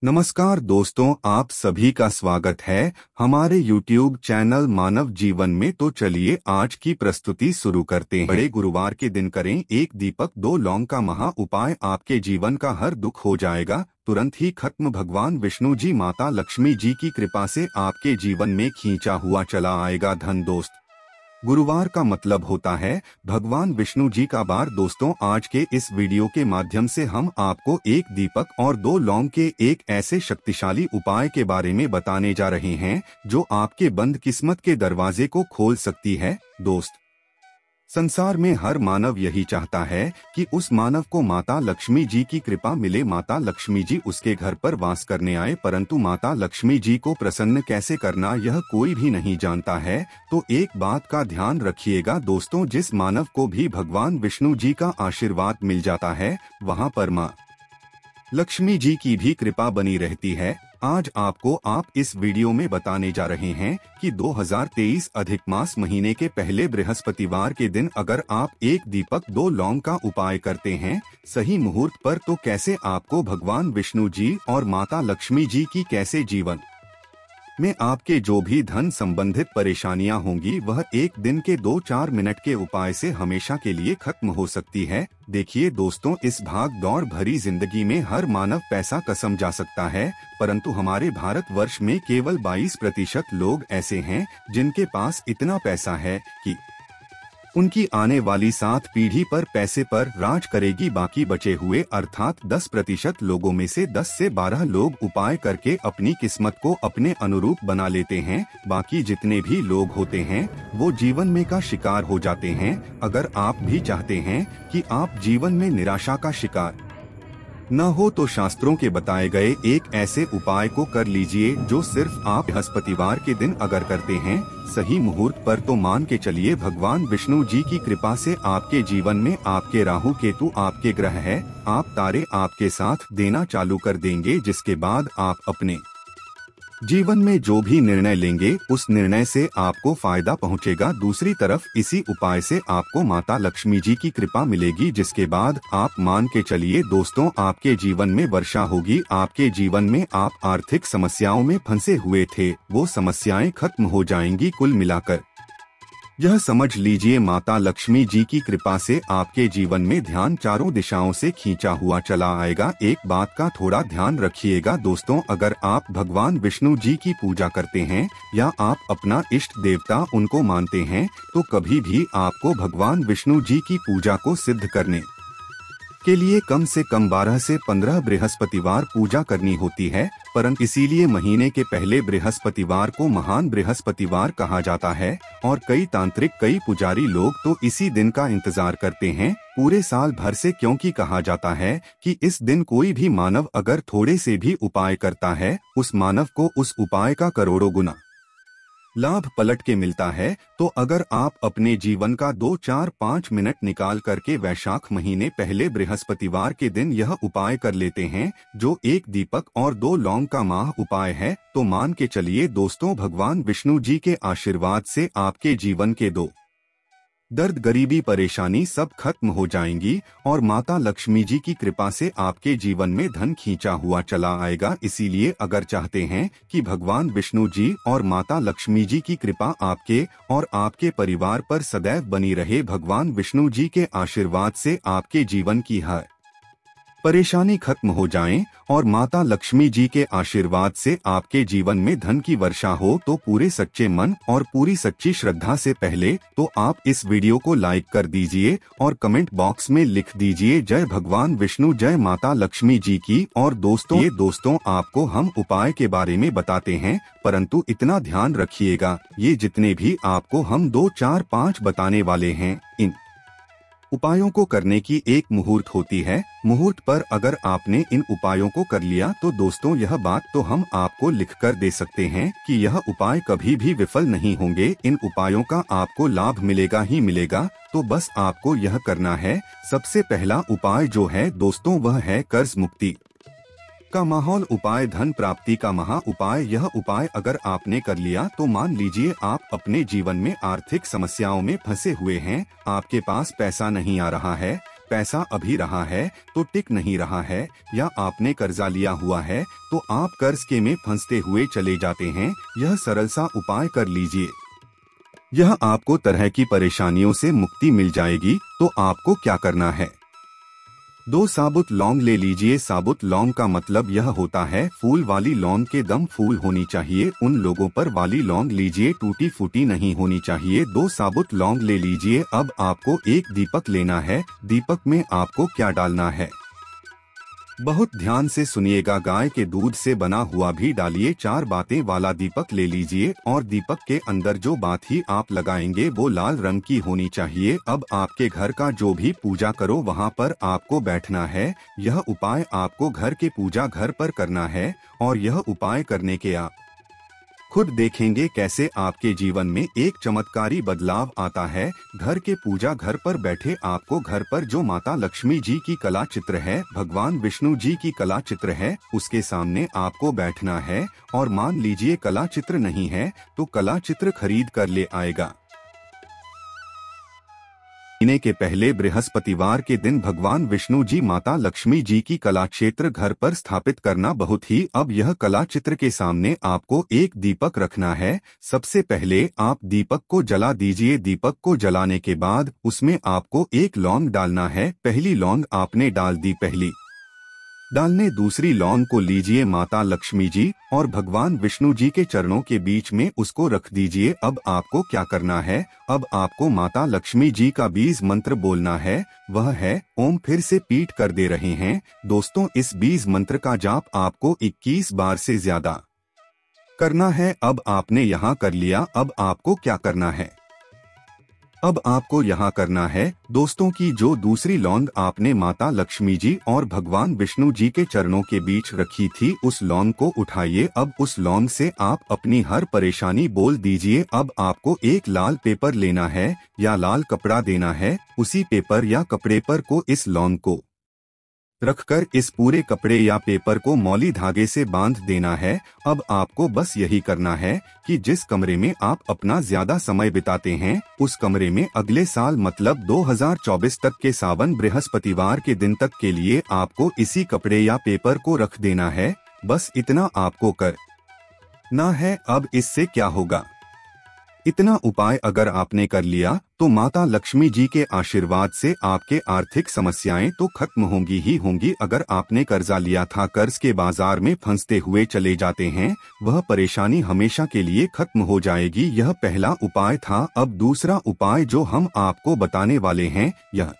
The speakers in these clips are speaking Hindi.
नमस्कार दोस्तों, आप सभी का स्वागत है हमारे YouTube चैनल मानव जीवन में। तो चलिए आज की प्रस्तुति शुरू करते हैं। बड़े गुरुवार के दिन करें एक दीपक 2 लौंग का महा उपाय, आपके जीवन का हर दुख हो जाएगा तुरंत ही खत्म। भगवान विष्णु जी माता लक्ष्मी जी की कृपा से आपके जीवन में खींचा हुआ चला आएगा धन। दोस्त, गुरुवार का मतलब होता है भगवान विष्णु जी का बार। दोस्तों, आज के इस वीडियो के माध्यम से हम आपको एक दीपक और 2 लौंग के एक ऐसे शक्तिशाली उपाय के बारे में बताने जा रहे हैं जो आपके बंद किस्मत के दरवाजे को खोल सकती है। दोस्त, संसार में हर मानव यही चाहता है कि उस मानव को माता लक्ष्मी जी की कृपा मिले, माता लक्ष्मी जी उसके घर पर वास करने आए। परंतु माता लक्ष्मी जी को प्रसन्न कैसे करना यह कोई भी नहीं जानता है। तो एक बात का ध्यान रखिएगा दोस्तों, जिस मानव को भी भगवान विष्णु जी का आशीर्वाद मिल जाता है वहां पर माँ लक्ष्मी जी की भी कृपा बनी रहती है। आज आपको आप इस वीडियो में बताने जा रहे हैं कि 2023 अधिक मास महीने के पहले बृहस्पतिवार के दिन अगर आप एक दीपक 2 लौंग का उपाय करते हैं सही मुहूर्त पर, तो कैसे आपको भगवान विष्णु जी और माता लक्ष्मी जी की कैसे जीवन में आपके जो भी धन संबंधित परेशानियां होंगी वह एक दिन के 2-4 मिनट के उपाय से हमेशा के लिए खत्म हो सकती है। देखिए दोस्तों, इस भाग दौड़ भरी जिंदगी में हर मानव पैसा कसम जा सकता है, परंतु हमारे भारतवर्ष में केवल 22% लोग ऐसे हैं जिनके पास इतना पैसा है कि उनकी आने वाली 7 पीढ़ी पर पैसे पर राज करेगी। बाकी बचे हुए अर्थात 10% लोगों में से 10 से 12 लोग उपाय करके अपनी किस्मत को अपने अनुरूप बना लेते हैं। बाकी जितने भी लोग होते हैं वो जीवन में का शिकार हो जाते हैं। अगर आप भी चाहते हैं कि आप जीवन में निराशा का शिकार न हो तो शास्त्रों के बताए गए एक ऐसे उपाय को कर लीजिए जो सिर्फ आप बृहस्पतिवार के दिन अगर करते हैं सही मुहूर्त पर, तो मान के चलिए भगवान विष्णु जी की कृपा से आपके जीवन में आपके राहु केतु आपके ग्रह है, आप तारे आपके साथ देना चालू कर देंगे, जिसके बाद आप अपने जीवन में जो भी निर्णय लेंगे उस निर्णय से आपको फायदा पहुंचेगा। दूसरी तरफ इसी उपाय से आपको माता लक्ष्मी जी की कृपा मिलेगी, जिसके बाद आप मान के चलिए दोस्तों आपके जीवन में वर्षा होगी। आपके जीवन में आप आर्थिक समस्याओं में फंसे हुए थे वो समस्याएं खत्म हो जाएंगी। कुल मिलाकर यह समझ लीजिए माता लक्ष्मी जी की कृपा से आपके जीवन में ध्यान चारों दिशाओं से खींचा हुआ चला आएगा। एक बात का थोड़ा ध्यान रखिएगा दोस्तों, अगर आप भगवान विष्णु जी की पूजा करते हैं या आप अपना इष्ट देवता उनको मानते हैं तो कभी भी आपको भगवान विष्णु जी की पूजा को सिद्ध करने के लिए कम से कम 12 से 15 बृहस्पतिवार पूजा करनी होती है। परंतु इसीलिए महीने के पहले बृहस्पतिवार को महान बृहस्पतिवार कहा जाता है और कई तांत्रिक कई पुजारी लोग तो इसी दिन का इंतजार करते हैं पूरे साल भर से, क्योंकि कहा जाता है कि इस दिन कोई भी मानव अगर थोड़े से भी उपाय करता है उस मानव को उस उपाय का करोड़ों गुना लाभ पलट के मिलता है। तो अगर आप अपने जीवन का 2-4-5 मिनट निकाल करके वैशाख महीने पहले बृहस्पतिवार के दिन यह उपाय कर लेते हैं जो एक दीपक और 2 लौंग का माह उपाय है, तो मान के चलिए दोस्तों भगवान विष्णु जी के आशीर्वाद से आपके जीवन के दर्द गरीबी परेशानी सब खत्म हो जाएंगी और माता लक्ष्मी जी की कृपा से आपके जीवन में धन खींचा हुआ चला आएगा। इसीलिए अगर चाहते हैं कि भगवान विष्णु जी और माता लक्ष्मी जी की कृपा आपके और आपके परिवार पर सदैव बनी रहे, भगवान विष्णु जी के आशीर्वाद से आपके जीवन की हर परेशानी खत्म हो जाएं और माता लक्ष्मी जी के आशीर्वाद से आपके जीवन में धन की वर्षा हो, तो पूरे सच्चे मन और पूरी सच्ची श्रद्धा से पहले तो आप इस वीडियो को लाइक कर दीजिए और कमेंट बॉक्स में लिख दीजिए जय भगवान विष्णु, जय माता लक्ष्मी जी की। और दोस्तों, ये दोस्तों आपको हम उपाय के बारे में बताते हैं, परंतु इतना ध्यान रखिएगा ये जितने भी आपको हम 2-4-5 बताने वाले हैं इन उपायों को करने की एक मुहूर्त होती है। मुहूर्त पर अगर आपने इन उपायों को कर लिया तो दोस्तों यह बात तो हम आपको लिखकर दे सकते हैं कि यह उपाय कभी भी विफल नहीं होंगे। इन उपायों का आपको लाभ मिलेगा ही मिलेगा। तो बस आपको यह करना है। सबसे पहला उपाय जो है दोस्तों वह है कर्ज मुक्ति का माहौल उपाय, धन प्राप्ति का महा उपाय। यह उपाय अगर आपने कर लिया तो मान लीजिए आप अपने जीवन में आर्थिक समस्याओं में फंसे हुए हैं, आपके पास पैसा नहीं आ रहा है, पैसा अभी रहा है तो टिक नहीं रहा है, या आपने कर्जा लिया हुआ है तो आप कर्ज के में फंसते हुए चले जाते हैं, यह सरल सा उपाय कर लीजिए। यह आपको तरह की परेशानियों से मुक्ति मिल जाएगी। तो आपको क्या करना है, 2 साबुत लौंग ले लीजिए। साबुत लौंग का मतलब यह होता है फूल वाली लौंग के दम फूल होनी चाहिए, उन लोगों पर वाली लौंग लीजिए, टूटी फूटी नहीं होनी चाहिए। 2 साबुत लौंग ले लीजिए। अब आपको एक दीपक लेना है। दीपक में आपको क्या डालना है, बहुत ध्यान से सुनिएगा। गाय के दूध से बना हुआ भी डालिए। 4 बातें वाला दीपक ले लीजिए और दीपक के अंदर जो बात ही आप लगाएंगे वो लाल रंग की होनी चाहिए। अब आपके घर का जो भी पूजा करो वहाँ पर आपको बैठना है। यह उपाय आपको घर के पूजा घर पर करना है और यह उपाय करने के आप खुद देखेंगे कैसे आपके जीवन में एक चमत्कारी बदलाव आता है। घर के पूजा घर पर बैठे आपको घर पर जो माता लक्ष्मी जी की कला चित्र है, भगवान विष्णु जी की कला चित्र है, उसके सामने आपको बैठना है। और मान लीजिए कला चित्र नहीं है तो कला चित्र खरीद कर ले आएगा। महीने के पहले बृहस्पतिवार के दिन भगवान विष्णु जी माता लक्ष्मी जी की कला क्षेत्र घर पर स्थापित करना बहुत ही। अब यह कला चित्र के सामने आपको एक दीपक रखना है। सबसे पहले आप दीपक को जला दीजिए। दीपक को जलाने के बाद उसमें आपको एक लौंग डालना है। पहली लौंग आपने डाल दी, पहली डालने दूसरी लौंग को लीजिए, माता लक्ष्मी जी और भगवान विष्णु जी के चरणों के बीच में उसको रख दीजिए। अब आपको क्या करना है, अब आपको माता लक्ष्मी जी का बीज मंत्र बोलना है, वह है ओम। फिर से पीठ कर दे रहे हैं दोस्तों। इस बीज मंत्र का जाप आपको 21 बार से ज्यादा करना है। अब आपने यहाँ कर लिया। अब आपको क्या करना है, अब आपको यहाँ करना है दोस्तों की जो दूसरी लौंग आपने माता लक्ष्मी जी और भगवान विष्णु जी के चरणों के बीच रखी थी, उस लौंग को उठाइए। अब उस लौंग से आप अपनी हर परेशानी बोल दीजिए। अब आपको एक लाल पेपर लेना है या लाल कपड़ा देना है। उसी पेपर या कपड़े पर को इस लौंग को रखकर इस पूरे कपड़े या पेपर को मौली धागे से बांध देना है। अब आपको बस यही करना है कि जिस कमरे में आप अपना ज्यादा समय बिताते हैं उस कमरे में अगले साल मतलब 2024 तक के सावन बृहस्पतिवार के दिन तक के लिए आपको इसी कपड़े या पेपर को रख देना है। बस इतना आपको करना है। अब इससे क्या होगा, इतना उपाय अगर आपने कर लिया तो माता लक्ष्मी जी के आशीर्वाद से आपके आर्थिक समस्याएं तो खत्म होंगी ही होंगी। अगर आपने कर्जा लिया था, कर्ज के बाजार में फंसते हुए चले जाते हैं, वह परेशानी हमेशा के लिए खत्म हो जाएगी। यह पहला उपाय था। अब दूसरा उपाय जो हम आपको बताने वाले हैं, यह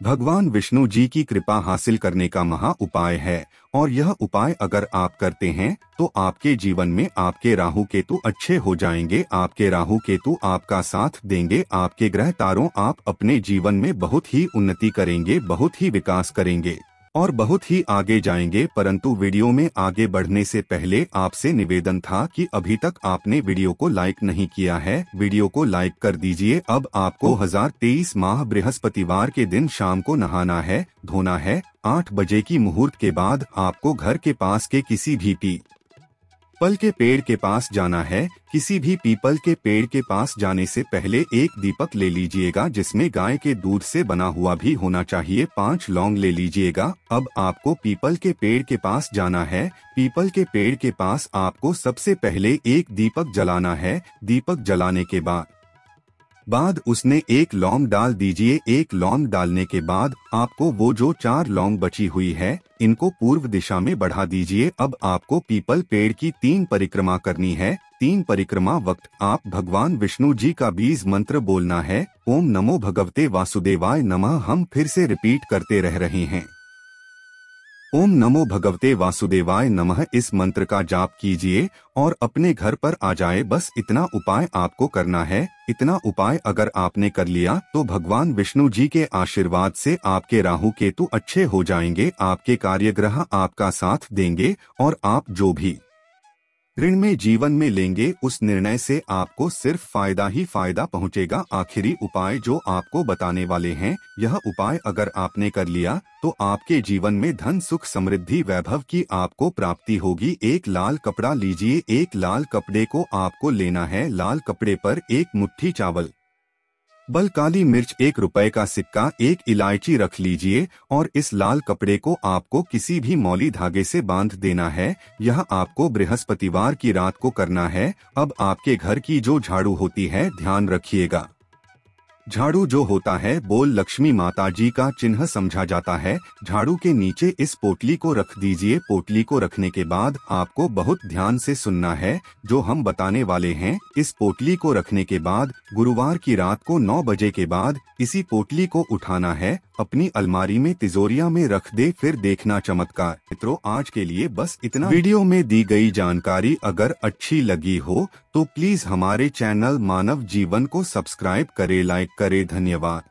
भगवान विष्णु जी की कृपा हासिल करने का महा उपाय है। और यह उपाय अगर आप करते हैं तो आपके जीवन में आपके राहु केतु अच्छे हो जाएंगे। आपके राहु केतु आपका साथ देंगे। आपके ग्रह तारों आप अपने जीवन में बहुत ही उन्नति करेंगे, बहुत ही विकास करेंगे और बहुत ही आगे जाएंगे। परंतु वीडियो में आगे बढ़ने से पहले आपसे निवेदन था कि अभी तक आपने वीडियो को लाइक नहीं किया है, वीडियो को लाइक कर दीजिए। अब आपको 2023 माह बृहस्पतिवार के दिन शाम को नहाना है, धोना है। 8 बजे की मुहूर्त के बाद आपको घर के पास के किसी भी पीपल के पेड़ के पास जाना है। किसी भी पीपल के पेड़ के पास जाने से पहले एक दीपक ले लीजिएगा जिसमें गाय के दूध से बना हुआ भी होना चाहिए। 5 लौंग ले लीजिएगा। अब आपको पीपल के पेड़ के पास जाना है। पीपल के पेड़ के पास आपको सबसे पहले एक दीपक जलाना है। दीपक जलाने के बाद उसने एक लौंग डाल दीजिए। एक लौंग डालने के बाद आपको वो जो 4 लौंग बची हुई है इनको पूर्व दिशा में बढ़ा दीजिए। अब आपको पीपल पेड़ की 3 परिक्रमा करनी है। 3 परिक्रमा वक्त आप भगवान विष्णु जी का बीज मंत्र बोलना है, ओम नमो भगवते वासुदेवाय नमः। हम फिर से रिपीट करते रह रहे हैं, ओम नमो भगवते वासुदेवाय नमः। इस मंत्र का जाप कीजिए और अपने घर पर आ जाए। बस इतना उपाय आपको करना है। इतना उपाय अगर आपने कर लिया तो भगवान विष्णु जी के आशीर्वाद से आपके राहु केतु अच्छे हो जाएंगे। आपके कार्यग्रह आपका साथ देंगे और आप जो भी ऋण में जीवन में लेंगे उस निर्णय से आपको सिर्फ फायदा ही फायदा पहुंचेगा। आखिरी उपाय जो आपको बताने वाले हैं, यह उपाय अगर आपने कर लिया तो आपके जीवन में धन सुख समृद्धि वैभव की आपको प्राप्ति होगी। एक लाल कपड़ा लीजिए। एक लाल कपड़े को आपको लेना है। लाल कपड़े पर एक मुट्ठी चावल बल काली मिर्च, 1 रुपए का सिक्का, 1 इलायची रख लीजिए और इस लाल कपड़े को आपको किसी भी मौली धागे से बांध देना है। यह आपको बृहस्पतिवार की रात को करना है। अब आपके घर की जो झाड़ू होती है, ध्यान रखिएगा, झाड़ू जो होता है बोल लक्ष्मी माता जी का चिन्ह समझा जाता है। झाड़ू के नीचे इस पोटली को रख दीजिए। पोटली को रखने के बाद आपको बहुत ध्यान से सुनना है जो हम बताने वाले हैं। इस पोटली को रखने के बाद गुरुवार की रात को 9 बजे के बाद इसी पोटली को उठाना है, अपनी अलमारी में तिजोरिया में रख दे, फिर देखना चमत्कार। मित्रों, आज के लिए बस इतना। वीडियो में दी गई जानकारी अगर अच्छी लगी हो तो प्लीज हमारे चैनल मानव जीवन को सब्सक्राइब करे, लाइक करे। धन्यवाद।